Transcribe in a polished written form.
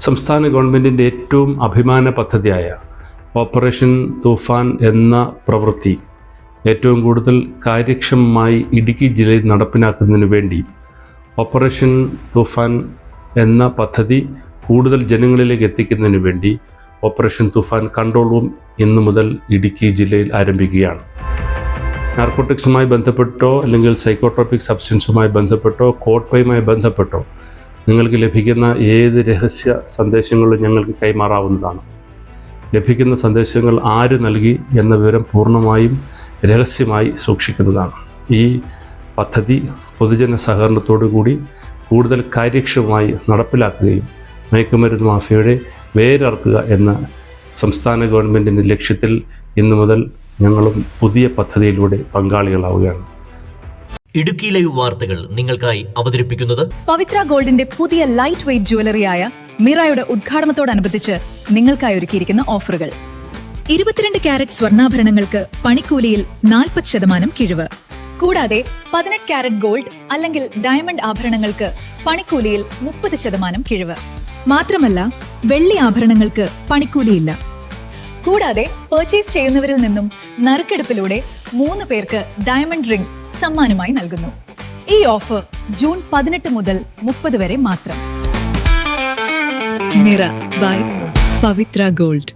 സംസ്ഥാന ഗവൺമെൻറ്റിൻ്റെ ഏറ്റവും അഭിമാന പദ്ധതിയായ ഓപ്പറേഷൻ തൂഫാൻ എന്ന പ്രവൃത്തി ഏറ്റവും കൂടുതൽ കാര്യക്ഷമമായി ഇടുക്കി ജില്ലയിൽ നടപ്പിലാക്കുന്നതിന് വേണ്ടി ഓപ്പറേഷൻ തൂഫാൻ എന്ന പദ്ധതി കൂടുതൽ ജനങ്ങളിലേക്ക് എത്തിക്കുന്നതിന് വേണ്ടി ഓപ്പറേഷൻ തൂഫാൻ കൺട്രോൾ റൂം ഇന്നു മുതൽ ഇടുക്കി ജില്ലയിൽ ആരംഭിക്കുകയാണ്. നാർക്കോട്ടിക്സുമായി ബന്ധപ്പെട്ടോ അല്ലെങ്കിൽ സൈക്കോട്രോപിക് സബ്സ്റ്റൻസുമായി ബന്ധപ്പെട്ടോ കോട്ട്പയുമായി ബന്ധപ്പെട്ടോ നിങ്ങൾക്ക് ലഭിക്കുന്ന ഏത് രഹസ്യ സന്ദേശങ്ങളും ഞങ്ങൾക്ക് കൈമാറാവുന്നതാണ്. ലഭിക്കുന്ന സന്ദേശങ്ങൾ ആര് നൽകി എന്ന വിവരം പൂർണ്ണമായും രഹസ്യമായി സൂക്ഷിക്കുന്നതാണ്. ഈ പദ്ധതി പൊതുജന സഹകരണത്തോടു കൂടി കൂടുതൽ കാര്യക്ഷമമായി നടപ്പിലാക്കുകയും മയക്കുമരുന്ന് മാഫിയയുടെ വേരറുക്കുക എന്ന സംസ്ഥാന ഗവൺമെൻറ്റിൻ്റെ ലക്ഷ്യത്തിൽ ഇന്നു മുതൽ ഞങ്ങളും പുതിയ പദ്ധതിയിലൂടെ പങ്കാളികളാവുകയാണ്. ഇടുക്കി ലൈവ് വാർത്തകൾ നിങ്ങൾക്കായി അവതരിപ്പിക്കുന്നത് പവിത്ര ഗോൾഡിന്റെ പുതിയ ലൈറ്റ് വെയ്റ്റ് ജ്വല്ലറിയായ മിറയുടെ ഉദ്ഘാടനത്തോടനുബന്ധിച്ച് നിങ്ങൾക്കായി ഒരുക്കിയിരിക്കുന്ന ഓഫറുകൾ. 22 കാരറ്റ് സ്വർണ്ണാഭരണങ്ങൾക്ക് പണിക്കൂലിയിൽ 40% കിഴിവ്. കൂടാതെ 18 കാരറ്റ് ഗോൾഡ് അല്ലെങ്കിൽ ഡയമണ്ട് ആഭരണങ്ങൾക്ക് പണിക്കൂലിയിൽ 30% കിഴിവ്. മാത്രമല്ല, വെള്ളി ആഭരണങ്ങൾക്ക് പണിക്കൂലിയില്ല. കൂടാതെ പർച്ചേസ് ചെയ്യുന്നവരിൽ നിന്നും നറുക്കെടുപ്പിലൂടെ 3 പേർക്ക് ഡയമണ്ട് റിംഗ് സമ്മാനമായി നൽകുന്നു. ഈ ഓഫർ ജൂൺ 18 മുതൽ 30 വരെ മാത്രം. മിറ ബൈ പവിത്ര ഗോൾഡ്.